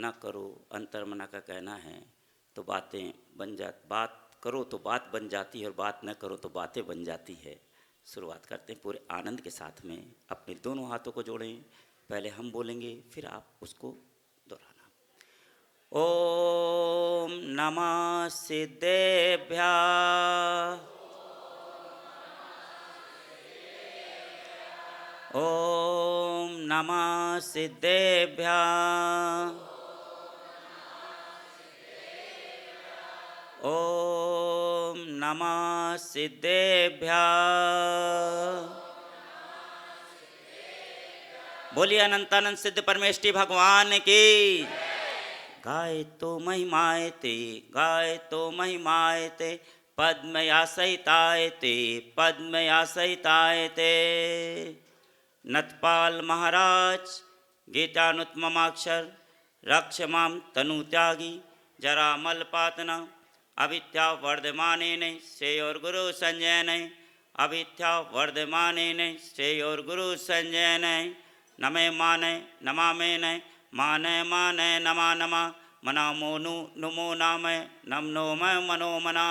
ना करो, अंतर्मना का कहना है, तो बातें बात करो तो बात बन जाती है और बात न करो तो बातें बन जाती है। शुरुआत करते हैं पूरे आनंद के साथ में। अपने दोनों हाथों को जोड़ें, पहले हम बोलेंगे फिर आप उसको दोहराना। ओम नमः सिद्धेभ्यः। ओम नमः सिद्धेभ्यः। ओम नमः सिद्धेभ्यः। बोलिए अनंतानंद सिद्ध परमेष्टि भगवान की। गाय तो महिमाए ते, गाय तो महिमाए ते, पद्मयासहिताय ते, पद्मयासहिताय ते। नतपाल महाराज गीतानुत्तमाक्षर रक्ष मां तनु त्यागी जरा मलपातना अविद्या वर्धमानेन श्रेयोर्गुरु संजयन अविद्या वर्धमानेन श्रेयोर्गुरु संजयन नमे माने नमामेन माने माने नमा नमा मना मोनु नुमो नामय नम नो मैं मनोमना।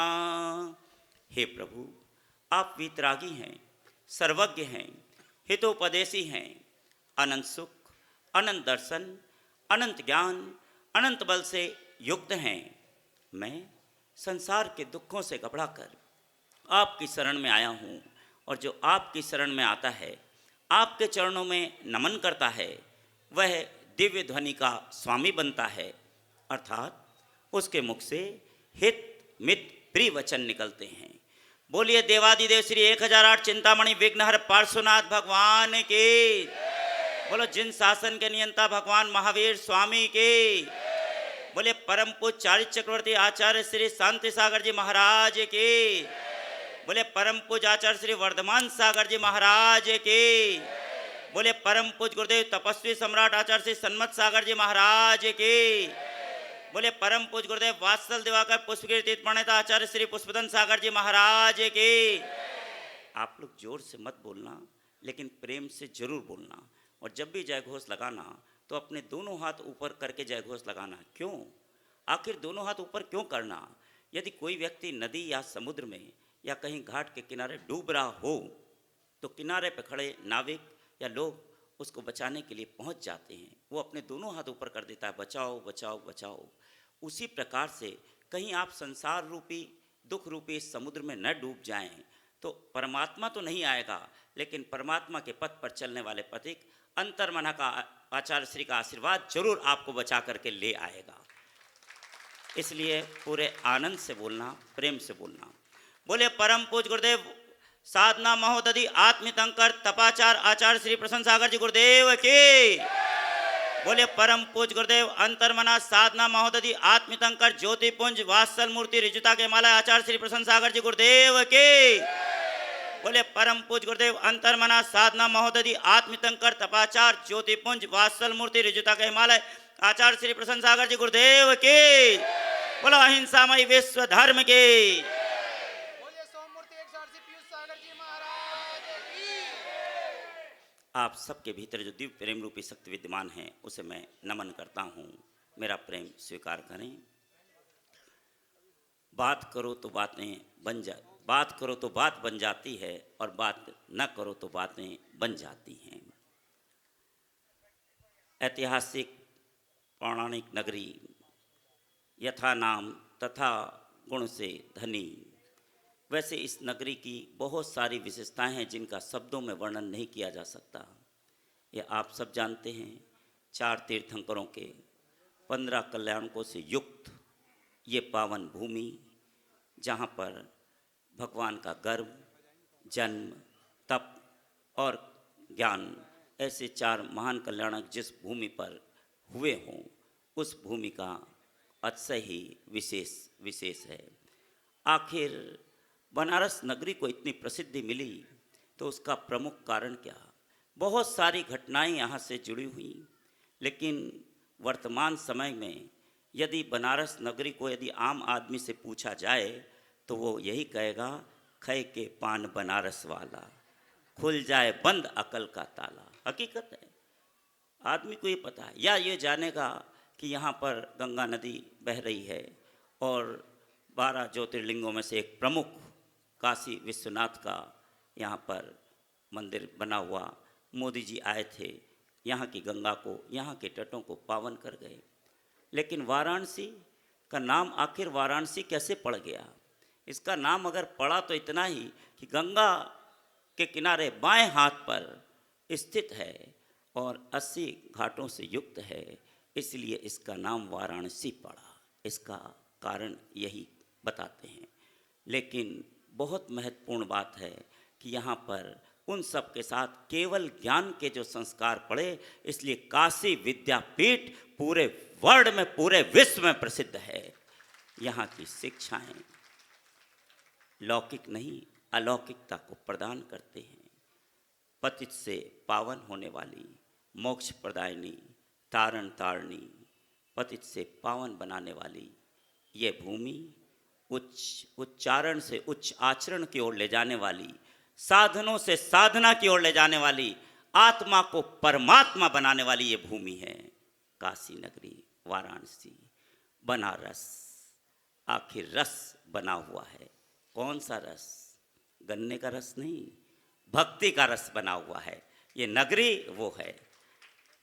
हे प्रभु, आप वीतरागी हैं, सर्वज्ञ हैं, हितोपदेशी हैं, अनंत सुख, अनंत दर्शन, अनंत ज्ञान, अनंत बल से युक्त हैं। मैं संसार के दुखों से घबराकर आपकी शरण में आया हूँ, और जो आपकी शरण में आता है, आपके चरणों में नमन करता है, वह दिव्य ध्वनि का स्वामी बनता है, अर्थात उसके मुख से हित मित प्रिय वचन निकलते हैं। बोलिए देवादिदेव श्री 1008 चिंतामणि विघ्नहर पार्श्वनाथ भगवान की। बोलो जिन शासन के नियंता भगवान महावीर स्वामी की। बोले परम पूज्य चारित्र चक्रवर्ती आचार्य श्री शांति सागर जी महाराज की। बोले परम पूज्य आचार्य श्री वर्धमान सागर जी महाराज की। बोले परम पूज्य गुरुदेव तपस्वी सम्राट आचार्य श्री सन्मत सागर जी महाराज की। बोले परम पूज्य गुरुदेव वात्सल दिवाकर पुष्पगिरी प्रणेता आचार्य श्री पुष्पदन सागर जी महाराज की। आप लोग जोर से मत बोलना, लेकिन प्रेम से जरूर बोलना, और जब भी जय घोष लगाना तो अपने दोनों हाथ ऊपर करके जय घोष लगाना। क्यों? आखिर दोनों हाथ ऊपर क्यों करना? यदि कोई व्यक्ति नदी या समुद्र में या कहीं घाट के किनारे डूब रहा हो, तो किनारे पर खड़े नाविक या लोग उसको बचाने के लिए पहुंच जाते हैं। वो अपने दोनों हाथ ऊपर कर देता है, बचाओ बचाओ बचाओ। उसी प्रकार से कहीं आप संसार रूपी दुख रूपी समुद्र में न डूब जाएं, तो परमात्मा तो नहीं आएगा, लेकिन परमात्मा के पथ पर चलने वाले पथिक अंतर्मना का आचार्य श्री का आशीर्वाद जरूर आपको बचा करके ले आएगा। इसलिए पूरे आनंद से बोलना, प्रेम से बोलना। बोले परम पूज्य गुरुदेव साधना महोदधि आत्मितंकर तपाचार आचार्य श्री प्रसन्न सागर जी गुरुदेव की। बोले परम पूज्य गुरुदेव अंतर्मना साधना महोदधि आत्मितंकर ज्योतिपुंज वात्सल मूर्ति रिजुता के माला आचार्य श्री प्रसन्न सागर जी गुरुदेव की। बोले परम पूज्य गुरुदेव अंतर्मना साधना महोदधि आत्मितंकर तपाचार ज्योतिपुंज वात्सल मूर्ति रिजुता के हिमालय आचार्य श्री प्रसन्न सागर जी गुरुदेव की। बोलो अहिंसामय विश्व धर्म की। आप सबके भीतर जो दिव्य प्रेम रूपी शक्ति विद्यमान है, उसे मैं नमन करता हूँ। मेरा प्रेम स्वीकार करें। बात करो तो बात करो तो बात बन जाती है, और बात न करो तो बातें बन जाती हैं। ऐतिहासिक पौराणिक नगरी, यथा नाम तथा गुण से धनी। वैसे इस नगरी की बहुत सारी विशेषताएं हैं जिनका शब्दों में वर्णन नहीं किया जा सकता। ये आप सब जानते हैं। 4 तीर्थंकरों के 15 कल्याणकों से युक्त ये पावन भूमि, जहाँ पर भगवान का गर्भ, जन्म, तप और ज्ञान, ऐसे 4 महान कल्याणक जिस भूमि पर हुए हों, उस भूमि का अतिशय ही विशेष है। आखिर बनारस नगरी को इतनी प्रसिद्धि मिली, तो उसका प्रमुख कारण क्या? बहुत सारी घटनाएं यहाँ से जुड़ी हुई, लेकिन वर्तमान समय में यदि बनारस नगरी को यदि आम आदमी से पूछा जाए, तो वो यही कहेगा, खै के पान बनारस वाला, खुल जाए बंद अकल का ताला। हकीकत है, आदमी को ये पता है, या ये जानेगा कि यहाँ पर गंगा नदी बह रही है और 12 ज्योतिर्लिंगों में से एक प्रमुख काशी विश्वनाथ का यहाँ पर मंदिर बना हुआ। मोदी जी आए थे, यहाँ की गंगा को, यहाँ के तटों को पावन कर गए। लेकिन वाराणसी का नाम आखिर वाराणसी कैसे पड़ गया? इसका नाम अगर पड़ा तो इतना ही कि गंगा के किनारे बाएं हाथ पर स्थित है और 80 घाटों से युक्त है, इसलिए इसका नाम वाराणसी पड़ा। इसका कारण यही बताते हैं। लेकिन बहुत महत्वपूर्ण बात है कि यहाँ पर उन सब के साथ केवल ज्ञान के जो संस्कार पड़े, इसलिए काशी विद्यापीठ पूरे वर्ल्ड में, पूरे विश्व में प्रसिद्ध है। यहाँ की शिक्षाएं लौकिक नहीं, अलौकिकता को प्रदान करते हैं। पतित से पावन होने वाली, मोक्ष प्रदायिनी, तारण तारणी, पतित से पावन बनाने वाली ये भूमि, उच्चारण से उच्च आचरण की ओर ले जाने वाली, साधनों से साधना की ओर ले जाने वाली, आत्मा को परमात्मा बनाने वाली ये भूमि है काशी नगरी वाराणसी। बनारस आखिर रस बना हुआ है। कौन सा रस? गन्ने का रस नहीं, भक्ति का रस बना हुआ है। ये नगरी वो है।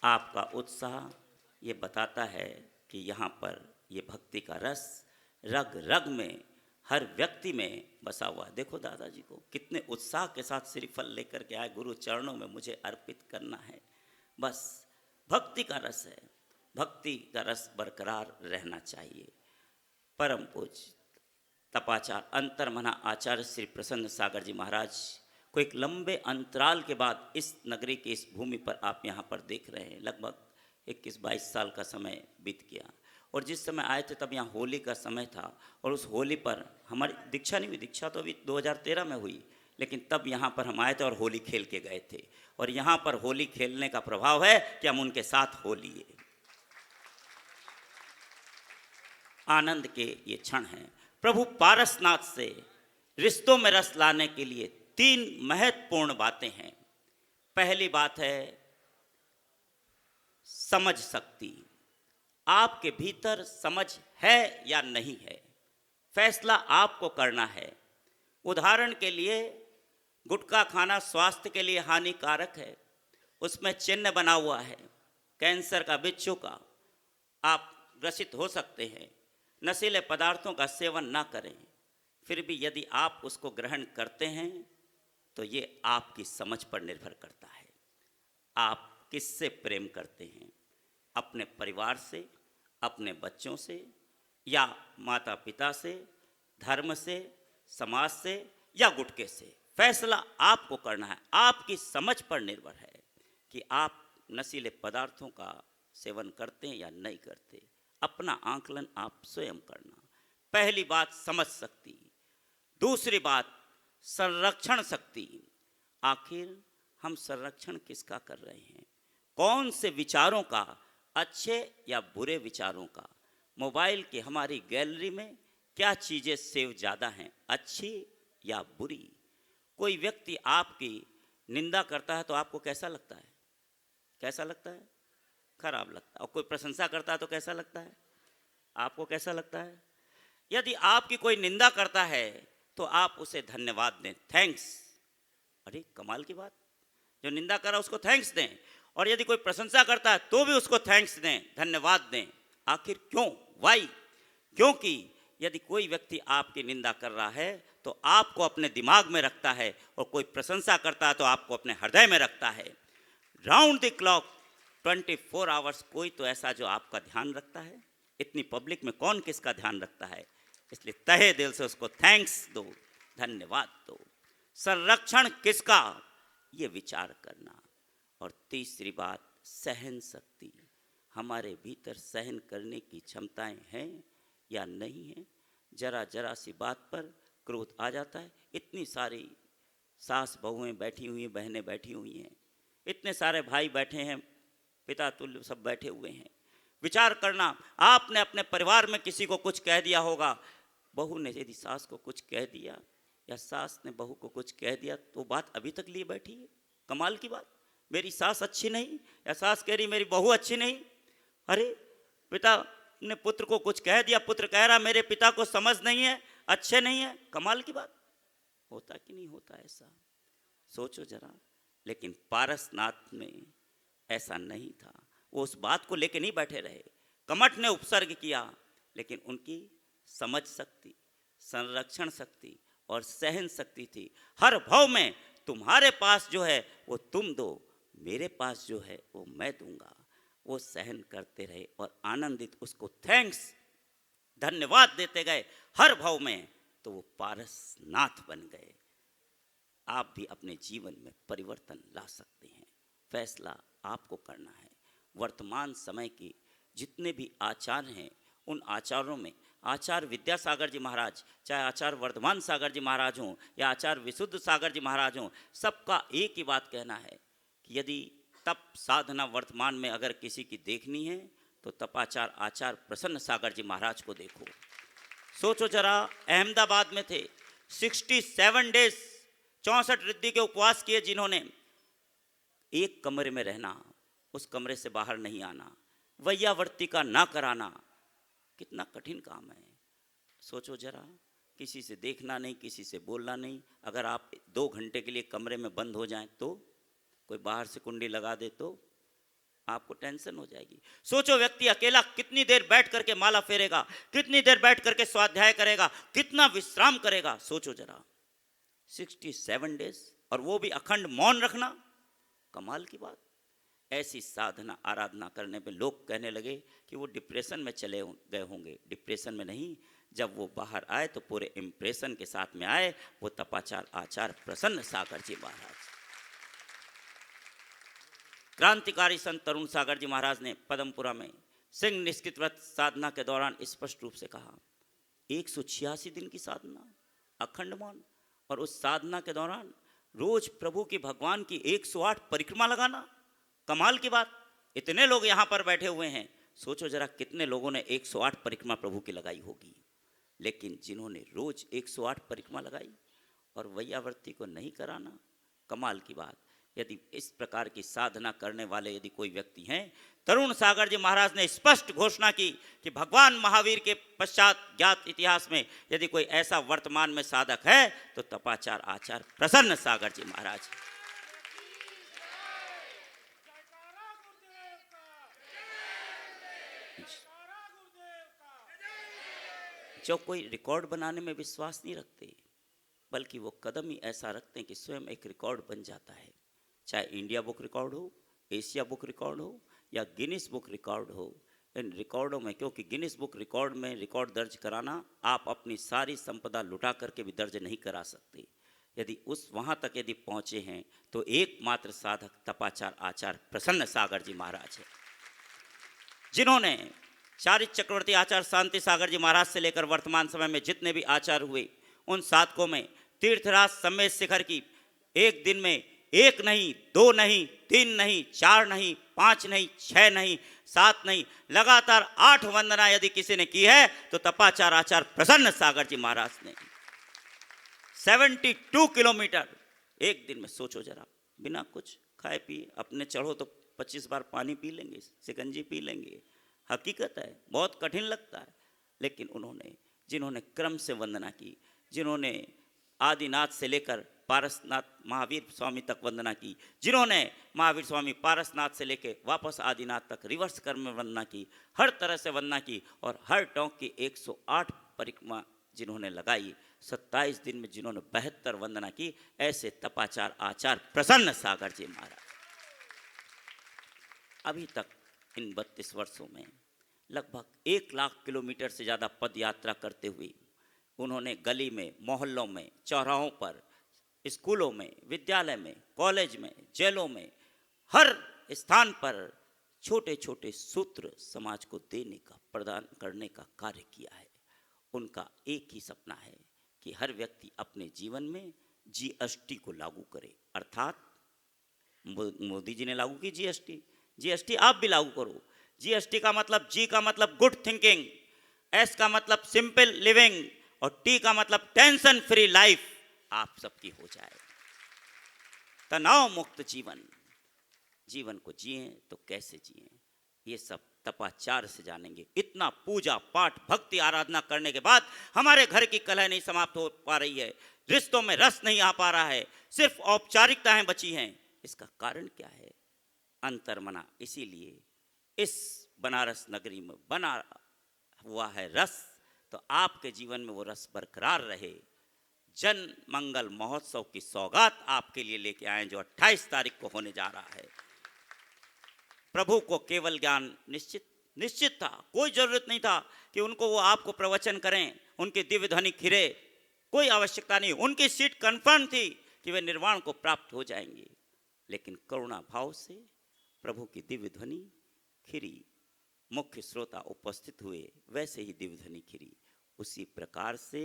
आपका उत्साह ये बताता है कि यहाँ पर ये भक्ति का रस रग रग में, हर व्यक्ति में बसा हुआ। देखो दादाजी को कितने उत्साह के साथ श्रीफल लेकर के आए, गुरु चरणों में मुझे अर्पित करना है। बस भक्ति का रस है, भक्ति का रस बरकरार रहना चाहिए। परम पूज्य तपाचार अंतर्मना आचार्य श्री प्रसन्न सागर जी महाराज को एक लंबे अंतराल के बाद इस नगरी की इस भूमि पर आप यहाँ पर देख रहे हैं। लगभग 21-22 साल का समय बीत गया और जिस समय आए थे तब यहाँ होली का समय था और उस होली पर हमारी दीक्षा नहीं हुई। दीक्षा तो अभी 2013 में हुई, लेकिन तब यहाँ पर हम आए थे और होली खेल के गए थे। और यहाँ पर होली खेलने का प्रभाव है कि हम उनके साथ होली है। आनंद के ये क्षण हैं। प्रभु पारसनाथ से रिश्तों में रस लाने के लिए 3 महत्वपूर्ण बातें हैं। पहली बात है समझ शक्ति। आपके भीतर समझ है या नहीं है, फैसला आपको करना है। उदाहरण के लिए गुटखा खाना स्वास्थ्य के लिए हानिकारक है, उसमें चिन्ह बना हुआ है कैंसर का, बिच्छू का। आप ग्रसित हो सकते हैं। नशीले पदार्थों का सेवन ना करें। फिर भी यदि आप उसको ग्रहण करते हैं तो ये आपकी समझ पर निर्भर करता है। आप किससे प्रेम करते हैं? अपने परिवार से, अपने बच्चों से, या माता पिता से, धर्म से, समाज से, या गुटके से? फैसला आपको करना है। आपकी समझ पर निर्भर है कि आप नशीले पदार्थों का सेवन करते हैं या नहीं करते। अपना आंकलन आप स्वयं करना। पहली बात समझ शक्ति। दूसरी बात संरक्षण शक्ति। आखिर हम संरक्षण किसका कर रहे हैं? कौन से विचारों का? अच्छे या बुरे विचारों का? मोबाइल की हमारी गैलरी में क्या चीज़ें सेव ज़्यादा हैं, अच्छी या बुरी? कोई व्यक्ति आपकी निंदा करता है तो आपको कैसा लगता है? कैसा लगता है? खराब लगता है। और कोई प्रशंसा करता है तो कैसा लगता है? आपको कैसा लगता है? यदि आपकी कोई निंदा करता है तो आप उसे धन्यवाद दें, थैंक्स। अरे कमाल की बात, जो निंदा कर रहा है उसको थैंक्स दें। और यदि कोई प्रशंसा करता है तो भी उसको थैंक्स दें, धन्यवाद दें। आखिर क्यों? वाई? क्योंकि यदि कोई व्यक्ति आपकी निंदा कर रहा है तो आपको अपने दिमाग में रखता है, और कोई प्रशंसा करता है तो आपको अपने हृदय में रखता है। राउंड द क्लॉक 24 आवर्स कोई तो ऐसा जो आपका ध्यान रखता है। इतनी पब्लिक में कौन किसका ध्यान रखता है? इसलिए तहे दिल से उसको थैंक्स दो, धन्यवाद दो। संरक्षण किसका? ये विचार करना। और तीसरी बात सहन शक्ति। हमारे भीतर सहन करने की क्षमताएं हैं या नहीं हैं? जरा जरा सी बात पर क्रोध आ जाता है। इतनी सारी सास बहुएं बैठी हुई हैं, बहनें बैठी हुई हैं, इतने सारे भाई बैठे हैं, पिता तुल्य सब बैठे हुए हैं। विचार करना, आपने अपने परिवार में किसी को कुछ कह दिया होगा। बहू ने यदि सास को कुछ कह दिया या सास ने बहू को कुछ कह दिया तो बात अभी तक लिए बैठी है। कमाल की बात, मेरी सास अच्छी नहीं, या सास कह रही मेरी बहू अच्छी नहीं। अरे पिता ने पुत्र को कुछ कह दिया, पुत्र कह रहा मेरे पिता को समझ नहीं है, अच्छे नहीं है। कमाल की बात, होता कि नहीं होता ऐसा, सोचो जरा। लेकिन पारसनाथ में ऐसा नहीं था, वो उस बात को लेके नहीं बैठे रहे। कमठ ने उपसर्ग किया, लेकिन उनकी समझ शक्ति, संरक्षण शक्ति और सहन शक्ति थी। हर भाव में तुम्हारे पास जो है वो तुम दो, मेरे पास जो है वो मैं दूंगा। वो सहन करते रहे और आनंदित उसको थैंक्स, धन्यवाद देते गए हर भाव में, तो वो पारसनाथ बन गए। आप भी अपने जीवन में परिवर्तन ला सकते हैं, फैसला आपको करना है। वर्तमान समय की जितने भी आचार्य हैं, उन आचार्यों में आचार्य विद्यासागर जी महाराज, चाहे आचार्य वर्धमान सागर जी महाराज हों या आचार्य विशुद्ध सागर जी महाराज हों, सबका एक ही बात कहना है कि यदि तप साधना वर्तमान में अगर किसी की देखनी है तो तपाचार आचार्य प्रसन्न सागर जी महाराज को देखो। सोचो जरा, अहमदाबाद में थे, 67 डेज 64 रिद्धि के उपवास किए जिन्होंने। एक कमरे में रहना, उस कमरे से बाहर नहीं आना, वैयावर्ती का ना कराना, कितना कठिन काम है। सोचो जरा, किसी से देखना नहीं, किसी से बोलना नहीं। अगर आप 2 घंटे के लिए कमरे में बंद हो जाएं तो कोई बाहर से कुंडी लगा दे तो आपको टेंशन हो जाएगी। सोचो व्यक्ति अकेला कितनी देर बैठ करके माला फेरेगा, कितनी देर बैठ करके स्वाध्याय करेगा, कितना विश्राम करेगा। सोचो जरा, 67 डेज, और वो भी अखंड मौन रखना, कमाल की बात। ऐसी साधना आराधना करने पे लोग कहने लगे कि वो डिप्रेशन में चले गए होंगे। डिप्रेशन में नहीं, जब वो बाहर आए तो पूरे इम्प्रेशन के साथ में आए। वो तपाचार आचार्य प्रसन्न सागर जी महाराज। क्रांतिकारी संत तरुण सागर जी महाराज ने पदमपुरा में सिंह निष्कृत व्रत साधना के दौरान स्पष्ट रूप से कहा, 186 दिन की साधना, अखंड मौन, और उस साधना के दौरान रोज प्रभु की, भगवान की 108 परिक्रमा लगाना, कमाल की बात। इतने लोग यहाँ पर बैठे हुए हैं, सोचो जरा कितने लोगों ने 108 परिक्रमा प्रभु की लगाई होगी। लेकिन जिन्होंने रोज 108 परिक्रमा लगाई और वैयावर्ती को नहीं कराना, कमाल की बात। यदि इस प्रकार की साधना करने वाले यदि कोई व्यक्ति हैं, तरुण सागर जी महाराज ने स्पष्ट घोषणा की कि भगवान महावीर के पश्चात ज्ञात इतिहास में यदि कोई ऐसा वर्तमान में साधक है तो तपाचार आचार्य प्रसन्न सागर जी महाराज। जो कोई रिकॉर्ड बनाने में विश्वास नहीं रखते, बल्कि वो कदम ही ऐसा रखते हैं कि स्वयं एक रिकॉर्ड बन जाता है। चाहे इंडिया बुक रिकॉर्ड हो, एशिया बुक रिकॉर्ड हो या गिनीज बुक रिकॉर्ड हो, इन रिकॉर्डों में, क्योंकि गिनीज बुक रिकॉर्ड में रिकॉर्ड दर्ज कराना, आप अपनी सारी संपदा लुटा करके भी दर्ज नहीं करा सकते। यदि उस वहाँ तक यदि पहुँचे हैं तो एकमात्र साधक तपाचार आचार्य प्रसन्न सागर जी महाराज है, जिन्होंने चारित चक्रवर्ती आचार्य शांति सागर जी महाराज से लेकर वर्तमान समय में जितने भी आचार्य हुए, उन साधकों में तीर्थराज समेत शिखर की एक दिन में 1 नहीं, 2 नहीं, 3 नहीं, 4 नहीं, 5 नहीं, 6 नहीं, 7 नहीं, लगातार 8 वंदना यदि किसी ने की है तो तपाचार आचार्य प्रसन्न सागर जी महाराज ने 72 किलोमीटर एक दिन में। सोचो जरा, बिना कुछ खाए पिए अपने चढ़ो तो 25 बार पानी पी लेंगे, शिकंजी पी लेंगे। हकीकत है, बहुत कठिन लगता है, लेकिन उन्होंने, जिन्होंने क्रम से वंदना की, जिन्होंने आदिनाथ से लेकर पारसनाथ महावीर स्वामी तक वंदना की, जिन्होंने महावीर स्वामी पारसनाथ से लेकर वापस आदिनाथ तक रिवर्स क्रम में वंदना की, हर तरह से वंदना की, और हर टोंक की 108 परिक्रमा जिन्होंने लगाई, 27 दिन में जिन्होंने 72 वंदना की, ऐसे तपाचार आचार्य प्रसन्न सागर जी महाराज। अभी तक इन 32 वर्षों में लगभग 1 लाख किलोमीटर से ज़्यादा पद यात्रा करते हुए उन्होंने गली में, मोहल्लों में, चौराहों पर, स्कूलों में, विद्यालय में, कॉलेज में, जेलों में, हर स्थान पर छोटे छोटे सूत्र समाज को देने का, प्रदान करने का कार्य किया है। उनका एक ही सपना है कि हर व्यक्ति अपने जीवन में जीएसटी को लागू करे, अर्थात मोदी जी ने लागू की जीएसटी आप भी लागू करो। जीएसटी का मतलब, जी का मतलब गुड थिंकिंग, एस का मतलब सिंपल लिविंग, और टी का मतलब टेंशन फ्री लाइफ आप सबकी हो जाए। तनाव मुक्त जीवन, जीवन को जिए तो कैसे जिए, ये सब तपाचार से जानेंगे। इतना पूजा पाठ भक्ति आराधना करने के बाद हमारे घर की कलह नहीं समाप्त हो पा रही है, रिश्तों में रस नहीं आ पा रहा है, सिर्फ औपचारिकताएं बची हैं। इसका कारण क्या है? अंतर्मना। इसीलिए इस बनारस नगरी में बना हुआ है रस, तो आपके जीवन में वो रस बरकरार रहे। जन मंगल महोत्सव की सौगात आपके लिए लेके आए जो 28 तारीख को होने जा रहा है। प्रभु को केवल ज्ञान निश्चित था, कोई जरूरत नहीं था कि उनको वो आपको प्रवचन करें, उनके दिव्य ध्वनि खिरे, कोई आवश्यकता नहीं। उनकी सीट कंफर्म थी कि वे निर्वाण को प्राप्त हो जाएंगे, लेकिन करुणा भाव से प्रभु की दिव्य ध्वनि खिरी, मुख्य श्रोता उपस्थित हुए, वैसे ही दिव्य ध्वनि खिरी। उसी प्रकार से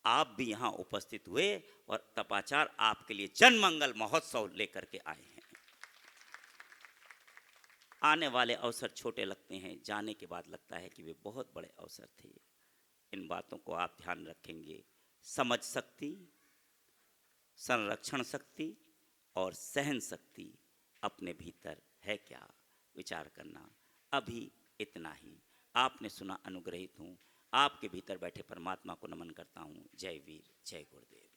आप भी यहाँ उपस्थित हुए और तपाचार आपके लिए जन मंगल महोत्सव लेकर के आए हैं। आने वाले अवसर छोटे लगते हैं, जाने के बाद लगता है कि वे बहुत बड़े अवसर थे। इन बातों को आप ध्यान रखेंगे। समझ शक्ति, संरक्षण शक्ति और सहन शक्ति अपने भीतर है क्या, विचार करना। अभी इतना ही। आपने सुना, अनुग्रहित हूँ। आपके भीतर बैठे परमात्मा को नमन करता हूँ। जय वीर, जय गुरुदेव।